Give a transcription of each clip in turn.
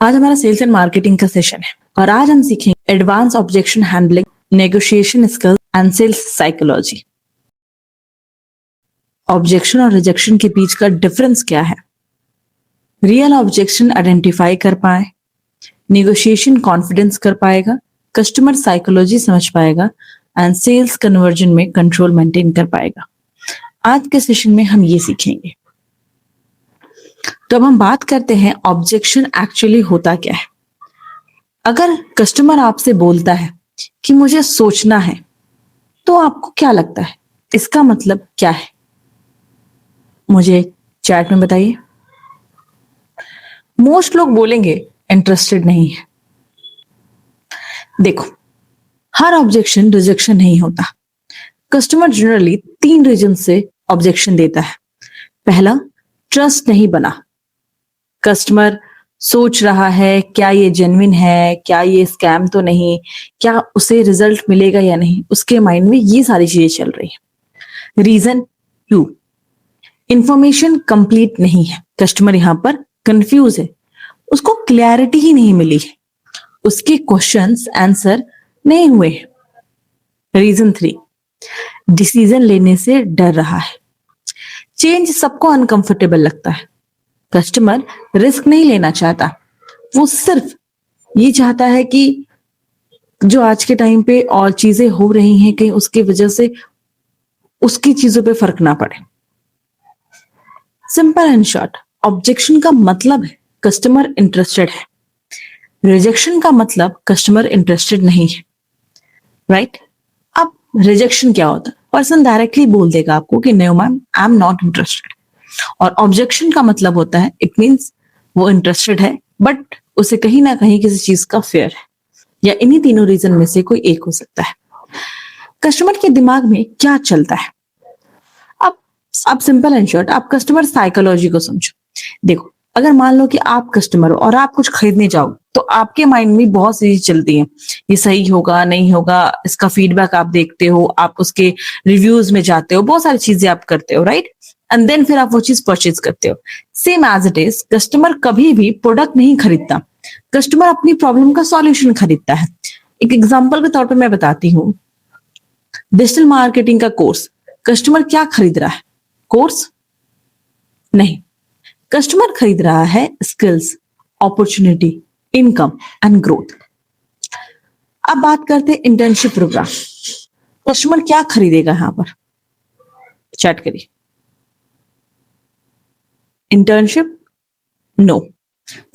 आज हमारा sales and marketing का सेशन है और आज हम सीखेंगे advance objection handling, negotiation skills and sales psychology. Objection और रिजेक्शन के बीच का डिफरेंस क्या है, रियल ऑब्जेक्शन आइडेंटिफाई कर पाए, नेगोशिएशन कॉन्फिडेंस कर पाएगा, कस्टमर साइकोलॉजी समझ पाएगा एंड सेल्स कन्वर्जन में कंट्रोल मेंटेन कर पाएगा। आज के सेशन में हम ये सीखेंगे। तो अब हम बात करते हैं ऑब्जेक्शन एक्चुअली होता क्या है। अगर कस्टमर आपसे बोलता है कि मुझे सोचना है, तो आपको क्या लगता है इसका मतलब क्या है? मुझे चैट में बताइए। मोस्ट लोग बोलेंगे इंटरेस्टेड नहीं है। देखो, हर ऑब्जेक्शन रिजेक्शन नहीं होता। कस्टमर जनरली 3 रीजन से ऑब्जेक्शन देता है। पहला, ट्रस्ट नहीं बना। कस्टमर सोच रहा है क्या ये जेन्युइन है, क्या ये स्कैम तो नहीं, क्या उसे रिजल्ट मिलेगा या नहीं, उसके माइंड में ये सारी चीजें चल रही है। रीजन 2, इंफॉर्मेशन कंप्लीट नहीं है। कस्टमर यहां पर कंफ्यूज है, उसको क्लैरिटी ही नहीं मिली है, उसके क्वेश्चंस आंसर नहीं हुए। रीजन 3, डिसीजन लेने से डर रहा है। चेंज सबको अनकंफर्टेबल लगता है। कस्टमर रिस्क नहीं लेना चाहता, वो सिर्फ ये चाहता है कि जो आज के टाइम पे और चीजें हो रही हैं कहीं उसकी वजह से उसकी चीजों पे फर्क ना पड़े। सिंपल एंड शॉर्ट, ऑब्जेक्शन का मतलब है कस्टमर इंटरेस्टेड है, रिजेक्शन का मतलब कस्टमर इंटरेस्टेड नहीं है। राइट? अब रिजेक्शन क्या होता है? पर्सन डायरेक्टली बोल देगा आपको कि no ma'am, I am not interested. और ऑब्जेक्शन का मतलब होता है इट मींस वो इंटरेस्टेड है बट उसे कहीं ना कहीं किसी चीज का फेयर है, या इन्हीं तीनों रीजन में से कोई एक हो सकता है। कस्टमर के दिमाग में क्या चलता है? अब सिंपल एंड शॉर्ट, आप कस्टमर साइकोलॉजी को समझो। देखो, अगर मान लो कि आप कस्टमर हो और आप कुछ खरीदने जाओ तो आपके माइंड में बहुत सी चीज चलती हैं, ये सही होगा नहीं होगा, इसका फीडबैक आप देखते हो, आप उसके रिव्यूज में जाते हो, बहुत सारी चीजें आप करते हो, राइट? एंड देन फिर आप वो चीज परचेज करते हो। Same as it is, customer कभी भी प्रोडक्ट नहीं खरीदता, कस्टमर अपनी प्रॉब्लम का सॉल्यूशन खरीदता है। एक एग्जाम्पल के तौर पर मैं बताती हूँ, डिजिटल मार्केटिंग का कोर्स, कस्टमर क्या खरीद रहा है? कोर्स नहीं, कस्टमर खरीद रहा है skills, opportunity, income and growth. अब बात करते हैं इंटर्नशिप प्रोग्राम। कस्टमर क्या खरीदेगा यहां पर? चैट करिए। इंटर्नशिप? नो,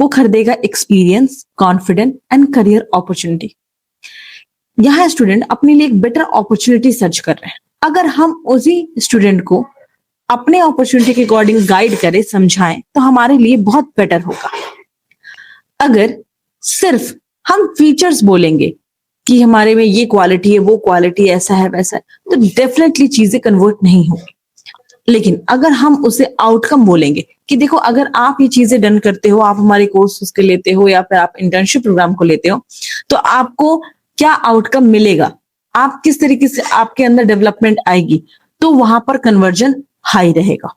वो खरीदेगा experience, confidence and career opportunity. यहां स्टूडेंट अपने लिए एक बेटर अपॉर्चुनिटी सर्च कर रहे हैं। अगर हम उसी स्टूडेंट को अपने अपॉर्चुनिटी के अकॉर्डिंग गाइड करें, समझाएं, तो हमारे लिए बहुत बेटर होगा। अगर सिर्फ हम फीचर्स बोलेंगे कि हमारे में ये क्वालिटी है, वो क्वालिटी, ऐसा है वैसा है, तो डेफिनेटली चीजें कन्वर्ट नहीं होंगी। लेकिन अगर हम उसे आउटकम बोलेंगे कि देखो अगर आप ये चीजें डन करते हो, आप हमारे कोर्स उसके लेते हो या फिर आप इंटर्नशिप प्रोग्राम को लेते हो, तो आपको क्या आउटकम मिलेगा, आप किस तरीके से आपके अंदर डेवलपमेंट आएगी, तो वहां पर कन्वर्जन हाई रहेगा।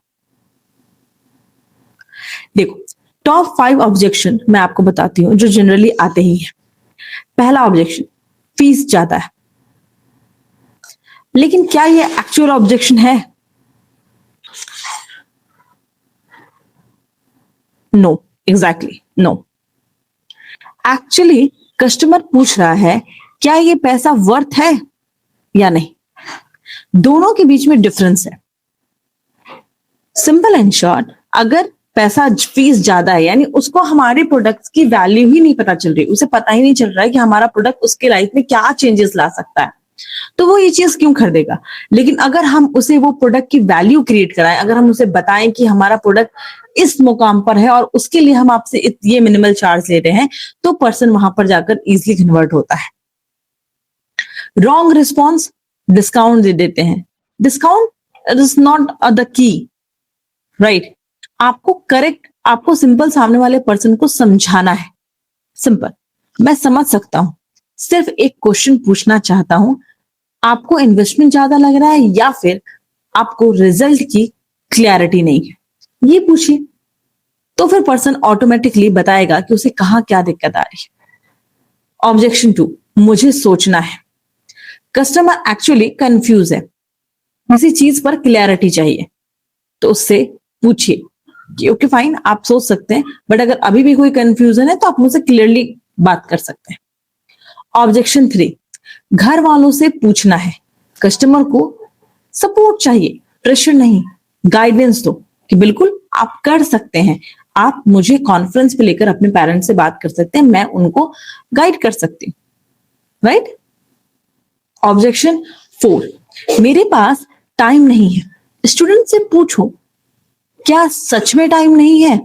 देखो, टॉप 5 ऑब्जेक्शन मैं आपको बताती हूँ जो जनरली आते ही हैं। पहला ऑब्जेक्शन, फीस ज्यादा है। लेकिन क्या ये एक्चुअल ऑब्जेक्शन है? No, exactly no. Actually customer पूछ रहा है क्या ये पैसा वर्थ है या नहीं। दोनों के बीच में डिफरेंस है। सिंपल एंड शॉर्ट, अगर पैसा फीस ज्यादा है यानी उसको हमारे प्रोडक्ट्स की वैल्यू ही नहीं पता चल रही, उसे पता ही नहीं चल रहा है कि हमारा प्रोडक्ट उसके लाइफ में क्या चेंजेस ला सकता है, तो वो ये चीज क्यों खरीदेगा। लेकिन अगर हम उसे वो प्रोडक्ट की वैल्यू क्रिएट कराएं, अगर हम उसे बताएं कि हमारा प्रोडक्ट इस मुकाम पर है और उसके लिए हम आपसे ये मिनिमल चार्ज ले रहे हैं, तो पर्सन वहां पर जाकर इजिली कन्वर्ट होता है। रॉन्ग रिस्पॉन्स, डिस्काउंट दे देते हैं। Discount is not the key, right? आपको सिंपल सामने वाले पर्सन को समझाना है। सिंपल, मैं समझ सकता हूं, सिर्फ एक क्वेश्चन पूछना चाहता हूं, आपको इन्वेस्टमेंट ज्यादा लग रहा है या फिर आपको रिजल्ट की क्लैरिटी नहीं है, ये पूछिए। तो फिर पर्सन ऑटोमेटिकली बताएगा कि उसे कहाँ क्या दिक्कत आ रही है। ऑब्जेक्शन 2, मुझे सोचना है। कस्टमर एक्चुअली कंफ्यूज है, किसी चीज पर क्लैरिटी चाहिए, तो उससे पूछिए कि ओके फाइन, आप सोच सकते हैं, बट अगर अभी भी कोई कंफ्यूजन है तो आप मुझसे क्लियरली बात कर सकते हैं। ऑब्जेक्शन 3, घर वालों से पूछना है। कस्टमर को सपोर्ट चाहिए, प्रेशर नहीं, गाइडेंस दो कि बिल्कुल आप कर सकते हैं, आप मुझे कॉन्फ्रेंस पे लेकर अपने पेरेंट्स से बात कर सकते हैं, मैं उनको गाइड कर सकती हूँ, राइट। ऑब्जेक्शन 4, मेरे पास टाइम नहीं है। स्टूडेंट से पूछो क्या सच में टाइम नहीं है,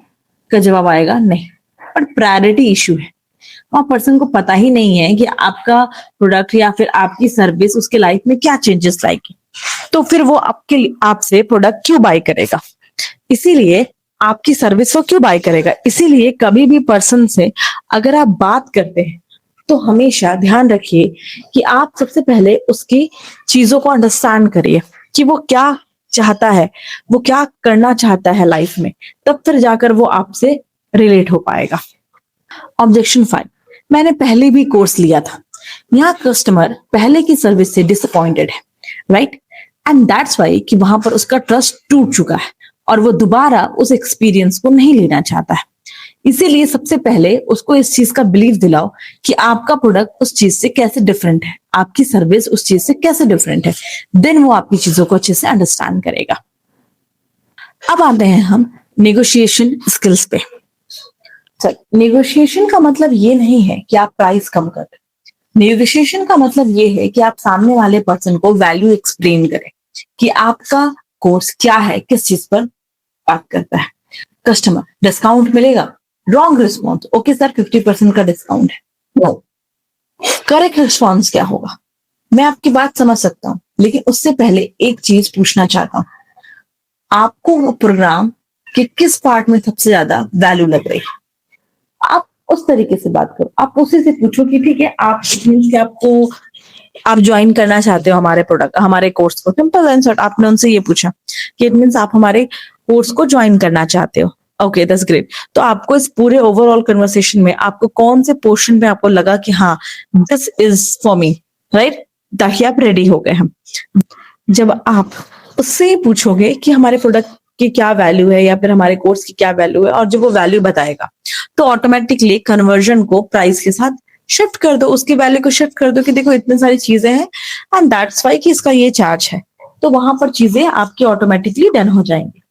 का जवाब आएगा नहीं, पर प्रायोरिटी इशू है और पर्सन को पता ही नहीं है कि आपका प्रोडक्ट या फिर आपकी सर्विस उसके लाइफ में क्या चेंजेस लाएगी, तो फिर वो आपसे प्रोडक्ट क्यों बाय करेगा, इसीलिए आपकी सर्विस वो क्यों बाय करेगा। इसीलिए कभी भी पर्सन से अगर आप बात करते हैं तो हमेशा ध्यान रखिए कि आप सबसे पहले उसकी चीजों को अंडरस्टैंड करिए कि वो क्या चाहता है, वो क्या करना चाहता है लाइफ में, तब फिर जाकर वो आपसे रिलेट हो पाएगा। ऑब्जेक्शन 5, मैंने पहले भी कोर्स लिया था। यहाँ कस्टमर पहले की सर्विस से डिसअपॉइंटेड है, राइट, एंड दैट्स वाई कि वहां पर उसका ट्रस्ट टूट चुका है और वो दोबारा उस एक्सपीरियंस को नहीं लेना चाहता है। इसीलिए सबसे पहले उसको इस चीज का बिलीव दिलाओ कि आपका प्रोडक्ट उस चीज से कैसे डिफरेंट है, आपकी सर्विस उस चीज से कैसे डिफरेंट है, देन वो आपकी चीजों को अच्छे से अंडरस्टैंड करेगा। अब आते हैं हम नेगोशिएशन स्किल्स पे। चल, नेगोशिएशन का मतलब ये नहीं है कि आप प्राइस कम कर दें। नेगोशिएशन का मतलब ये है कि आप सामने वाले पर्सन को वैल्यू एक्सप्लेन करें कि आपका कोर्स क्या है, किस चीज पर बात करता है। कस्टमर, डिस्काउंट मिलेगा। रॉन्ग रिस्पॉन्स, ओके सर 50% का डिस्काउंट है। नो, करेक्ट रिस्पॉन्स क्या होगा? मैं आपकी बात समझ सकता हूं, लेकिन उससे पहले एक चीज पूछना चाहता हूं, आपको वो प्रोग्राम के किस पार्ट में सबसे ज्यादा वैल्यू लग रही है? आप उस तरीके से बात करो, आप उसी से पूछो कि ठीक है, आप ज्वाइन करना चाहते हो हमारे प्रोडक्ट, हमारे कोर्स को। सिंपल एंड शॉर्ट आपने उनसे ये पूछा कि इट मींस आप हमारे कोर्स को ज्वाइन करना चाहते हो। Okay, that's great. तो आपको इस पूरे ओवरऑल कन्वर्सेशन में आपको कौन से पोर्शन पे आपको लगा कि हाँ this is for me, right, ताकि आप रेडी हो गए हम। जब आप उससे पूछोगे कि हमारे प्रोडक्ट की क्या वैल्यू है या फिर हमारे कोर्स की क्या वैल्यू है, और जब वो वैल्यू बताएगा तो ऑटोमेटिकली कन्वर्जन को प्राइस के साथ शिफ्ट कर दो, उसकी वैल्यू को शिफ्ट कर दो कि देखो इतनी सारी चीजें हैं एंड दैट्स वाई कि इसका ये चार्ज है, तो वहां पर चीजें आपकी ऑटोमेटिकली डन हो जाएंगी।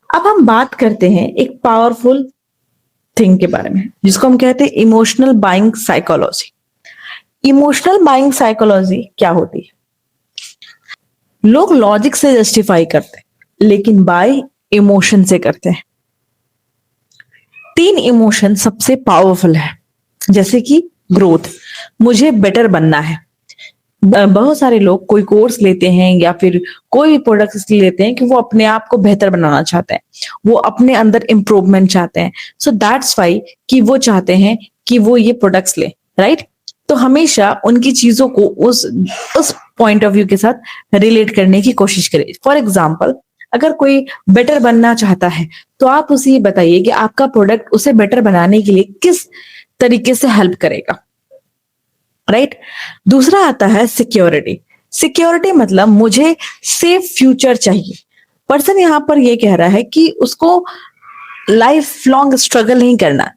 अब हम बात करते हैं एक पावरफुल थिंग के बारे में जिसको हम कहते हैं emotional buying psychology. Emotional buying psychology क्या होती है? लोग लॉजिक से जस्टिफाई करते हैं लेकिन बाय इमोशन से करते हैं। 3 इमोशन सबसे पावरफुल है, जैसे कि ग्रोथ, मुझे बेटर बनना है। बहुत सारे लोग कोई कोर्स लेते हैं या फिर कोई भी प्रोडक्ट इसलिए लेते हैं कि वो अपने आप को बेहतर बनाना चाहते हैं, वो अपने अंदर इंप्रूवमेंट चाहते हैं। सो दैट्स वाई कि वो चाहते हैं कि वो ये प्रोडक्ट्स ले, राइट। तो हमेशा उनकी चीजों को उस पॉइंट ऑफ व्यू के साथ रिलेट करने की कोशिश करें। फॉर एग्जाम्पल, अगर कोई बेटर बनना चाहता है तो आप उसे ये बताइए कि आपका प्रोडक्ट उसे बेटर बनाने के लिए किस तरीके से हेल्प करेगा, राइट। दूसरा आता है सिक्योरिटी। सिक्योरिटी मतलब मुझे सेफ फ्यूचर चाहिए। पर्सन यहां पर ये कह रहा है कि उसको लाइफ लॉन्ग स्ट्रगल नहीं करना,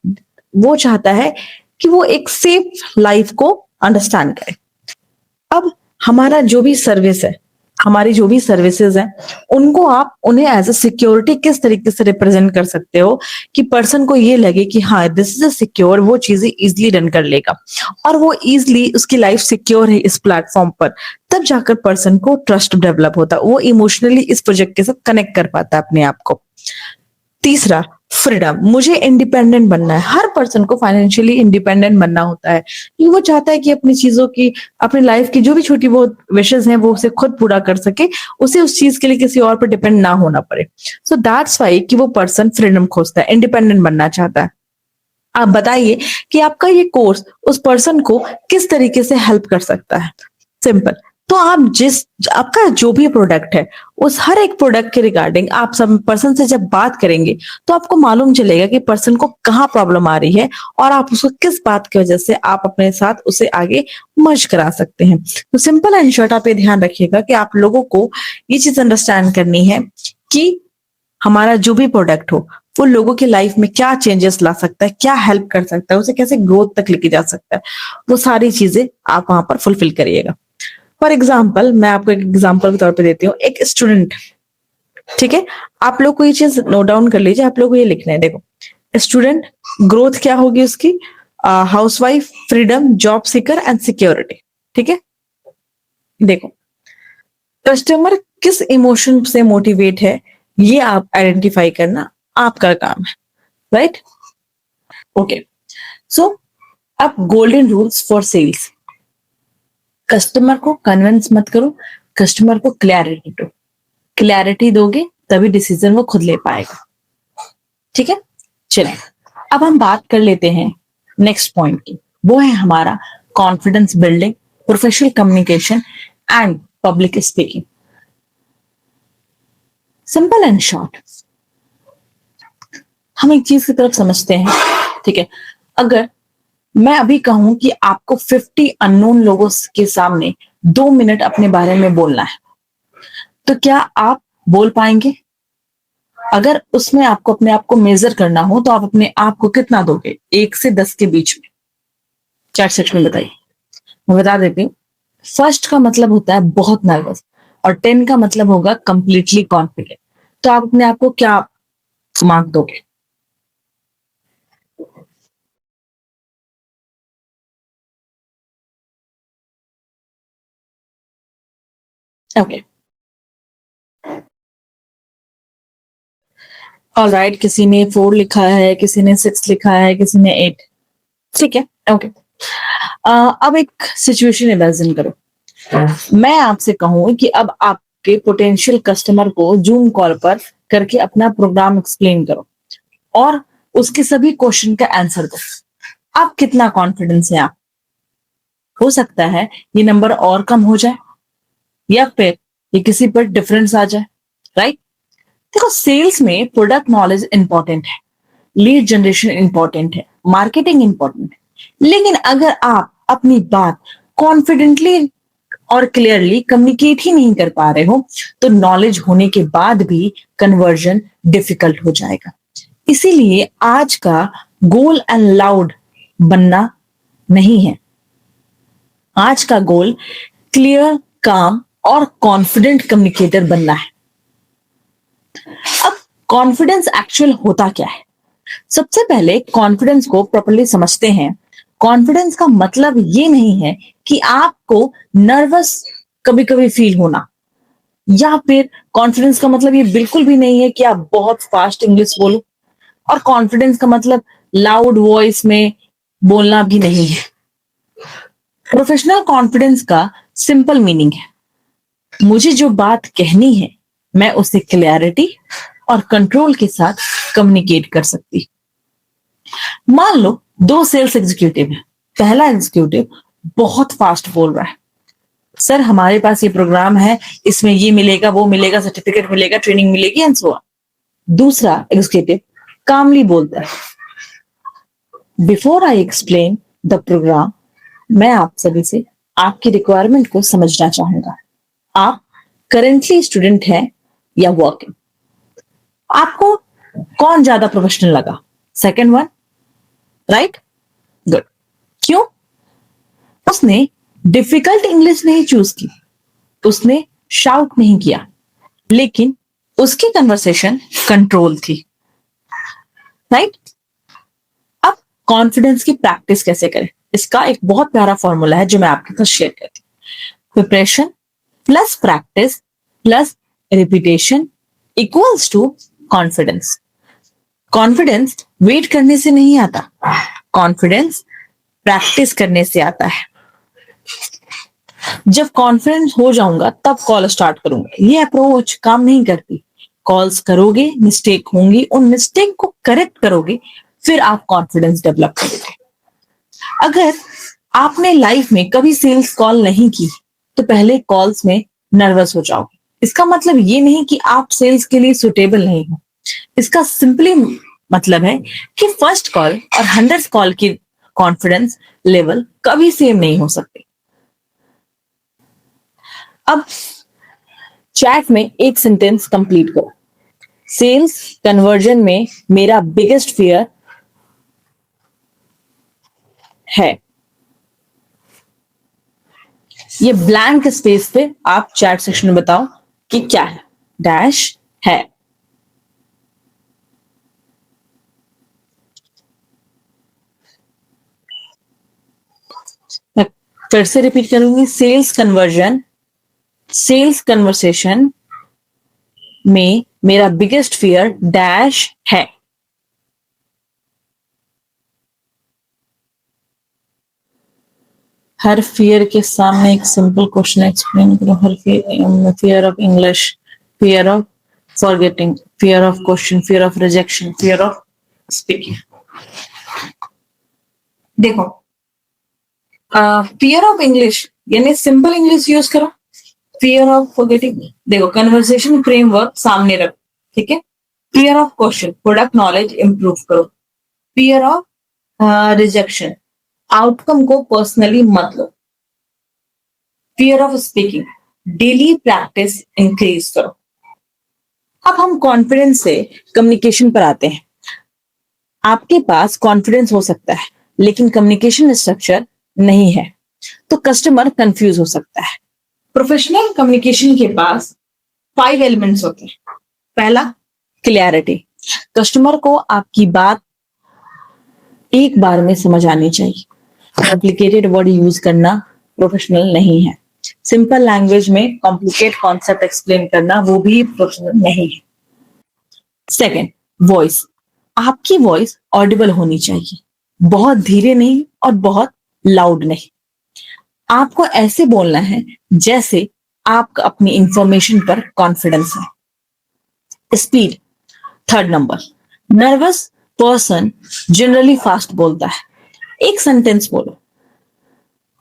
वो चाहता है कि वो एक सेफ लाइफ को अंडरस्टैंड करे। अब हमारा जो भी सर्विस है, हमारी जो भी सर्विसेज हैं, उनको आप उन्हें एज अ सिक्योरिटी किस तरीके से रिप्रेजेंट कर सकते हो कि पर्सन को ये लगे कि हाँ दिस इज अ सिक्योर, वो चीजें इजिली रन कर लेगा और वो इजिली उसकी लाइफ सिक्योर है इस प्लेटफॉर्म पर। तब जाकर पर्सन को ट्रस्ट डेवलप होता है, वो इमोशनली इस प्रोजेक्ट के साथ कनेक्ट कर पाता है अपने आप को। तीसरा, फ्रीडम, मुझे इंडिपेंडेंट बनना है। हर पर्सन को फाइनेंशियली इंडिपेंडेंट बनना होता है क्योंकि वो चाहता है कि अपनी चीजों की, अपनी लाइफ की जो भी छोटी बहुत विशेष हैं वो उसे खुद पूरा कर सके, उसे उस चीज के लिए किसी और पर डिपेंड ना होना पड़े। सो दैट्स वाई कि वो पर्सन फ्रीडम खोजता है, इंडिपेंडेंट बनना चाहता है। आप बताइए कि आपका ये कोर्स उस पर्सन को किस तरीके से हेल्प कर सकता है। सिंपल, तो आपका जो भी प्रोडक्ट है, उस हर एक प्रोडक्ट के रिगार्डिंग आप सब पर्सन से जब बात करेंगे तो आपको मालूम चलेगा कि पर्सन को कहाँ प्रॉब्लम आ रही है और आप उसको किस बात की वजह से आप अपने साथ उसे आगे मर्ज करा सकते हैं। तो सिंपल एंड शॉर्ट आप ये ध्यान रखिएगा कि आप लोगों को ये चीज अंडरस्टैंड करनी है कि हमारा जो भी प्रोडक्ट हो वो लोगों की लाइफ में क्या चेंजेस ला सकता है, क्या हेल्प कर सकता है, उसे कैसे ग्रोथ तक लेके जा सकता है, वो सारी चीजें आप वहां पर फुलफिल करिएगा। फॉर एग्जाम्पल, मैं आपको एक एग्जाम्पल के तौर पे देती हूँ। एक स्टूडेंट, ठीक है, आप लोग को ये चीज नोट डाउन कर लीजिए, आप लोग को ये लिखना है। देखो, स्टूडेंट ग्रोथ क्या होगी उसकी? Housewife, freedom, job seeker and security. ठीक है, देखो, कस्टमर किस इमोशन से मोटिवेट है ये आप आइडेंटिफाई करना आपका काम है, राइट? ओके, सो अब golden rules for sales. Customer को कन्विंस मत करो, कस्टमर को क्लैरिटी दो। क्लैरिटी दोगे तभी डिसीजन वो खुद ले पाएगा। ठीक है, चलें अब हम बात कर लेते हैं नेक्स्ट पॉइंट की। वो है हमारा confidence building, professional communication and public speaking. Simple and short, हम एक चीज की तरफ समझते हैं। ठीक है, अगर मैं अभी कहूं कि आपको 50 अननोन लोगों के सामने 2 मिनट अपने बारे में बोलना है, तो क्या आप बोल पाएंगे? अगर उसमें आपको अपने आप को मेजर करना हो तो आप अपने आप को कितना दोगे 1 से 10 के बीच में? चैट सेक्शन में बताइए। मैं बता देती हूँ, फर्स्ट का मतलब होता है बहुत नर्वस और 10 का मतलब होगा कंप्लीटली कॉन्फिडेंट। तो आप अपने आप को क्या मार्क दोगे? ओके, ऑलराइट, किसी ने 4 लिखा है, किसी ने 6 लिखा है, किसी ने 8। ठीक है, ओके। अब एक सिचुएशन इमेजिन करो। मैं आपसे कहूं कि अब आपके पोटेंशियल कस्टमर को जूम कॉल पर करके अपना प्रोग्राम एक्सप्लेन करो और उसके सभी क्वेश्चन का आंसर दो। आप कितना कॉन्फिडेंस है आप? हो सकता है ये नंबर और कम हो जाए या फिर ये किसी पर डिफरेंस आ जाए, राइट? देखो, सेल्स में प्रोडक्ट नॉलेज इंपॉर्टेंट है, लीड जनरेशन इंपॉर्टेंट है, मार्केटिंग इंपॉर्टेंट है, लेकिन अगर आप अपनी बात कॉन्फिडेंटली और क्लियरली कम्युनिकेट ही नहीं कर पा रहे हो तो नॉलेज होने के बाद भी कन्वर्जन डिफिकल्ट हो जाएगा। इसीलिए आज का गोल एंड लाउड बनना नहीं है, आज का गोल क्लियर, काम और कॉन्फिडेंट कम्युनिकेटर बनना है। अब कॉन्फिडेंस एक्चुअल होता क्या है? सबसे पहले कॉन्फिडेंस को प्रॉपर्ली समझते हैं। कॉन्फिडेंस का मतलब ये नहीं है कि आपको नर्वस कभी कभी फील होना, या फिर कॉन्फिडेंस का मतलब ये बिल्कुल भी नहीं है कि आप बहुत फास्ट इंग्लिश बोलो, और कॉन्फिडेंस का मतलब लाउड वॉइस में बोलना भी नहीं है। प्रोफेशनल कॉन्फिडेंस का सिंपल मीनिंग है, मुझे जो बात कहनी है मैं उसे क्लैरिटी और कंट्रोल के साथ कम्युनिकेट कर सकती। मान लो 2 सेल्स एग्जीक्यूटिव है। पहला एग्जीक्यूटिव बहुत फास्ट बोल रहा है, सर हमारे पास ये प्रोग्राम है, इसमें ये मिलेगा, वो मिलेगा, सर्टिफिकेट मिलेगा, ट्रेनिंग मिलेगी एंड सो ऑन। दूसरा एग्जीक्यूटिव कामली बोलता है, before I explain the programme, मैं आप सभी से आपकी रिक्वायरमेंट को समझना चाहूंगा। आप करेंटली स्टूडेंट हैं या वर्किंग? आपको कौन ज्यादा प्रोफेशनल लगा? Second one, right? गुड। क्यों? उसने डिफिकल्ट इंग्लिश नहीं चूज की, उसने शाउट नहीं किया, लेकिन उसकी कन्वर्सेशन कंट्रोल थी, राइट? अब कॉन्फिडेंस की प्रैक्टिस कैसे करें? इसका एक बहुत प्यारा फॉर्मूला है जो मैं आपके साथ शेयर करती हूँ। Preparation plus practice plus repetition equals to confidence. Confidence wait करने से नहीं आता, कॉन्फिडेंस प्रैक्टिस करने से आता है। जब कॉन्फिडेंस हो जाऊंगा तब कॉल स्टार्ट करूंगा, ये अप्रोच काम नहीं करती। कॉल्स करोगे, मिस्टेक होंगी, उन मिस्टेक को करेक्ट करोगे, फिर आप कॉन्फिडेंस डेवलप करोगे। अगर आपने लाइफ में कभी सेल्स कॉल नहीं की तो पहले कॉल्स में नर्वस हो जाओगे। इसका मतलब ये नहीं कि आप सेल्स के लिए सुटेबल नहीं हो। इसका सिंपली मतलब है कि फर्स्ट कॉल और 100th कॉल की कॉन्फिडेंस लेवल कभी सेम नहीं हो सकते। अब चैट में एक सेंटेंस कंप्लीट करो। सेल्स कन्वर्जन में मेरा बिगेस्ट फियर है। ये ब्लैंक स्पेस पे आप चैट सेक्शन में बताओ कि क्या है। डैश है। मैं फिर से रिपीट करूंगी। सेल्स कन्वर्सेशन में मेरा बिगेस्ट फियर डैश है। हर फियर के सामने एक सिंपल क्वेश्चन एक्सप्लेन करो। हर fear of English, fear of forgetting, fear of question, fear of rejection, fear of speaking. देखो, फियर ऑफ इंग्लिश यानी सिंपल इंग्लिश यूज करो। फियर ऑफ फॉरगेटिंग, देखो कन्वर्सेशन फ्रेमवर्क सामने रखो, ठीक है। Fear of question, product knowledge improve करो। Fear of rejection, outcome को पर्सनली मत लो। Fear of speaking, daily practice increase करो। अब हम कॉन्फिडेंस से कम्युनिकेशन पर आते हैं। आपके पास कॉन्फिडेंस हो सकता है लेकिन कम्युनिकेशन स्ट्रक्चर नहीं है, तो कस्टमर कंफ्यूज हो सकता है। प्रोफेशनल कम्युनिकेशन के पास 5 एलिमेंट्स होते हैं। पहला, क्लियरिटी। कस्टमर को आपकी बात एक बार में समझ आनी चाहिए। कॉम्प्लिकेटेड वर्ड यूज करना प्रोफेशनल नहीं है। सिंपल लैंग्वेज में कॉम्प्लिकेट कॉन्सेप्ट एक्सप्लेन करना वो भी प्रोफेशनल नहीं है। Second, voice. आपकी वॉइस ऑडिबल होनी चाहिए, बहुत धीरे नहीं और बहुत लाउड नहीं। आपको ऐसे बोलना है जैसे आपका अपनी इंफॉर्मेशन पर कॉन्फिडेंस है। Speed, third number. Nervous person generally fast बोलता है। एक सेंटेंस बोलो,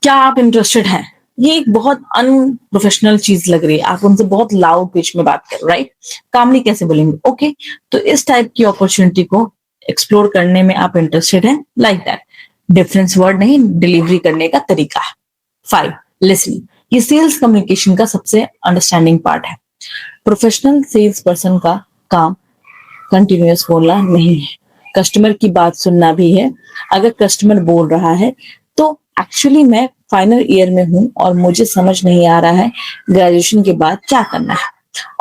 क्या आप इंटरेस्टेड हैं? ये एक बहुत अनप्रोफेशनल चीज लग रही है। आप उनसे बहुत लाउड पिच में बात करो, राइट। कामली कैसे बोलेंगे? ओके, तो इस टाइप की अपॉर्चुनिटी को एक्सप्लोर करने में आप इंटरेस्टेड हैं, लाइक दैट। डिफरेंस वर्ड नहीं, डिलीवरी करने का तरीका है। 5, लिसनिंग। ये सेल्स कम्युनिकेशन का सबसे अंडरस्टैंडिंग पार्ट है। प्रोफेशनल सेल्स पर्सन का काम कंटिन्यूअस बोलना नहीं है, कस्टमर की बात सुनना भी है। अगर कस्टमर बोल रहा है तो एक्चुअली मैं फाइनल ईयर में हूं और मुझे समझ नहीं आ रहा है ग्रेजुएशन के बाद क्या करना है,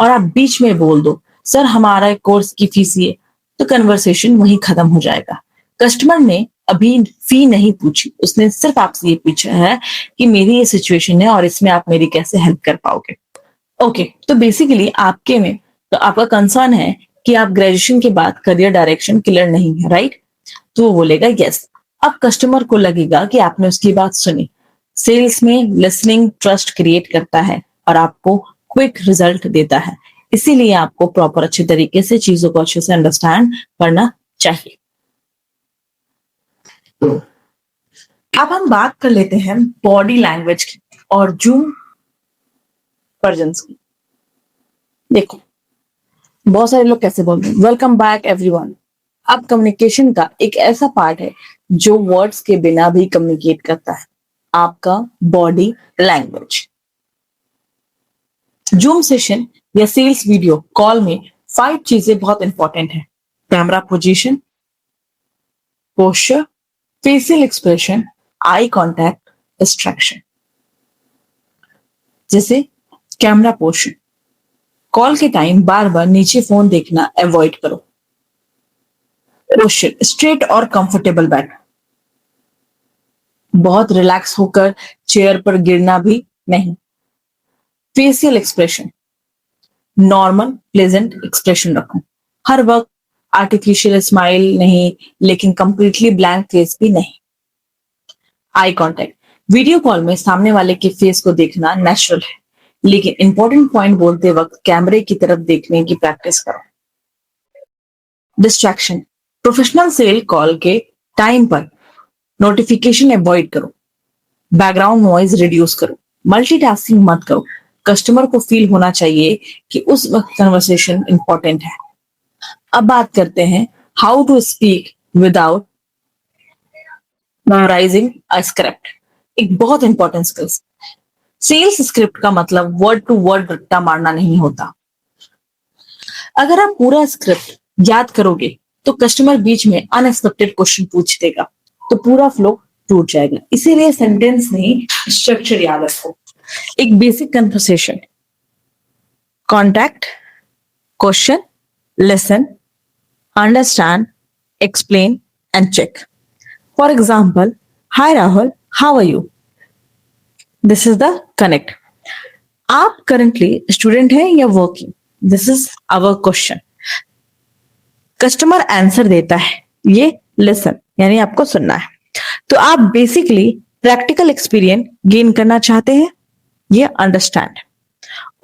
और आप बीच में बोल दो सर हमारा कोर्स की फीस ये, तो कन्वर्सेशन वहीं खत्म हो जाएगा। कस्टमर ने अभी फी नहीं पूछी, उसने सिर्फ आपसे ये पूछा है कि मेरी ये सिचुएशन है और इसमें आप मेरी कैसे हेल्प कर पाओगे। ओके, तो बेसिकली आपके में तो आपका कंसर्न है कि आप ग्रेजुएशन के बाद करियर डायरेक्शन क्लियर नहीं है, राइट। तो वो बोलेगा यस। अब कस्टमर को लगेगा कि आपने उसकी बात सुनी। सेल्स में लिसनिंग ट्रस्ट क्रिएट करता है और आपको क्विक रिजल्ट देता है। इसीलिए आपको प्रॉपर अच्छे तरीके से चीजों को अच्छे से अंडरस्टैंड करना चाहिए। अब हम बात कर लेते हैं बॉडी लैंग्वेज की और जूम वर्जन्स की। देखो, बहुत सारे लोग कैसे बोलते हैं, वेलकम बैक एवरीवन। अब कम्युनिकेशन का एक ऐसा पार्ट है जो वर्ड्स के बिना भी कम्युनिकेट करता है, आपका बॉडी लैंग्वेज। जूम सेशन या सेल्स वीडियो कॉल में 5 चीजें बहुत इंपॉर्टेंट है। Camera position, posture, facial expression, eye contact, distraction. जैसे कैमरा पोजीशन, कॉल के टाइम बार बार नीचे फोन देखना अवॉइड करो। पोस्चर, स्ट्रेट और कंफर्टेबल बैठना, बहुत रिलैक्स होकर चेयर पर गिरना भी नहीं। Facial expression, normal pleasant expression रखो, हर वक्त आर्टिफिशियल स्माइल नहीं लेकिन कंप्लीटली ब्लैंक फेस भी नहीं। आई कांटेक्ट, वीडियो कॉल में सामने वाले के फेस को देखना नेचुरल है लेकिन इंपॉर्टेंट पॉइंट बोलते वक्त कैमरे की तरफ देखने की प्रैक्टिस करो। डिस्ट्रैक्शन, प्रोफेशनल सेल कॉल के टाइम पर नोटिफिकेशन अवॉइड करो, बैकग्राउंड नॉइज रिड्यूस करो, मल्टीटास्किंग मत करो। कस्टमर को फील होना चाहिए कि उस वक्त कन्वर्सेशन इंपॉर्टेंट है। अब बात करते हैं how to speak without memorising a script. एक बहुत इंपॉर्टेंट स्किल्स। सेल्स स्क्रिप्ट का मतलब वर्ड टू वर्ड रट्टा मारना नहीं होता। अगर आप पूरा स्क्रिप्ट याद करोगे तो कस्टमर बीच में अनएक्सपेक्टेड क्वेश्चन पूछ देगा तो पूरा फ्लो टूट जाएगा। इसीलिए सेंटेंस नहीं, स्ट्रक्चर याद रखो। एक basic conversation, contact, question, listen, understand, explain and check. For example, hi Rahul, how are you? This is the connect. आप करंटली स्टूडेंट हैं या working? This is our question. Customer answer देता है, ये लिसन यानी आपको सुनना है। तो आप बेसिकली प्रैक्टिकल एक्सपीरियंस गेन करना चाहते हैं, ये अंडरस्टैंड।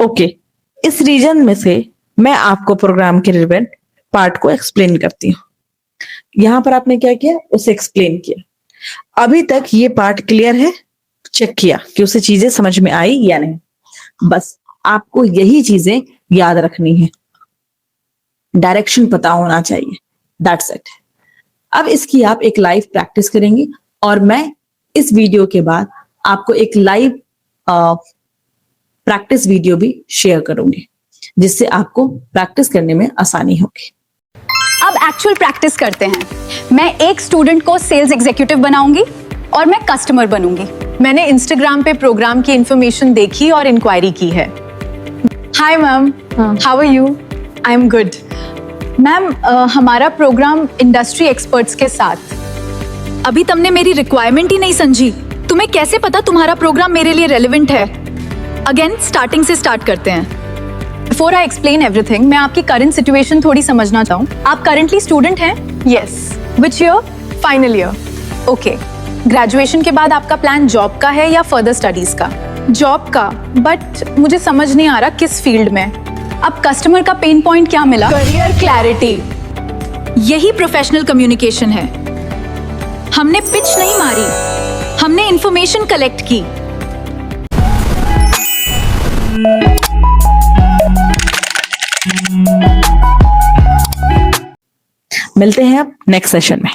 ओके, इस रीजन में से मैं आपको प्रोग्राम के रिलेवेंट पार्ट को एक्सप्लेन करती हूँ। यहां पर आपने क्या किया, उसे एक्सप्लेन किया। अभी तक ये पार्ट क्लियर है? चेक किया कि उसे चीजें समझ में आई या नहीं। बस आपको यही चीजें याद रखनी है, डायरेक्शन पता होना चाहिए, दैट्स इट। अब इसकी आप एक लाइव प्रैक्टिस करेंगे और मैं इस वीडियो के बाद आपको एक लाइव प्रैक्टिस वीडियो भी शेयर करूंगी जिससे आपको प्रैक्टिस करने में आसानी होगी। अब एक्चुअल प्रैक्टिस करते हैं। मैं एक स्टूडेंट को सेल्स एग्जीक्यूटिव बनाऊंगी और मैं कस्टमर बनूंगी। मैंने इंस्टाग्राम पे प्रोग्राम की इंफॉर्मेशन देखी और इंक्वायरी की है। Hi ma'am, how are you? I am good. Ma'am, हमारा प्रोग्राम इंडस्ट्री एक्सपर्ट्स के साथ। अभी तुमने मेरी रिक्वायरमेंट ही नहीं समझी। तुम्हें कैसे पता तुम्हारा प्रोग्राम मेरे लिए रेलेवेंट है? अगेन स्टार्टिंग से स्टार्ट करते हैं। बिफोर आई एक्सप्लेन एवरीथिंग, मैं आपकी करंट सिचुएशन थोड़ी समझना चाहूँ। आप करंटली स्टूडेंट हैं? Yes. Which year? Final year. Okay. Graduation के बाद आपका प्लान जॉब का है या फर्दर स्टडीज का? जॉब का, बट मुझे समझ नहीं आ रहा किस फील्ड में। अब कस्टमर का पेन पॉइंट क्या मिला? Career clarity. यही प्रोफेशनल कम्युनिकेशन है। हमने पिच नहीं मारी, हमने इंफॉर्मेशन कलेक्ट की। मिलते हैं अब नेक्स्ट सेशन में।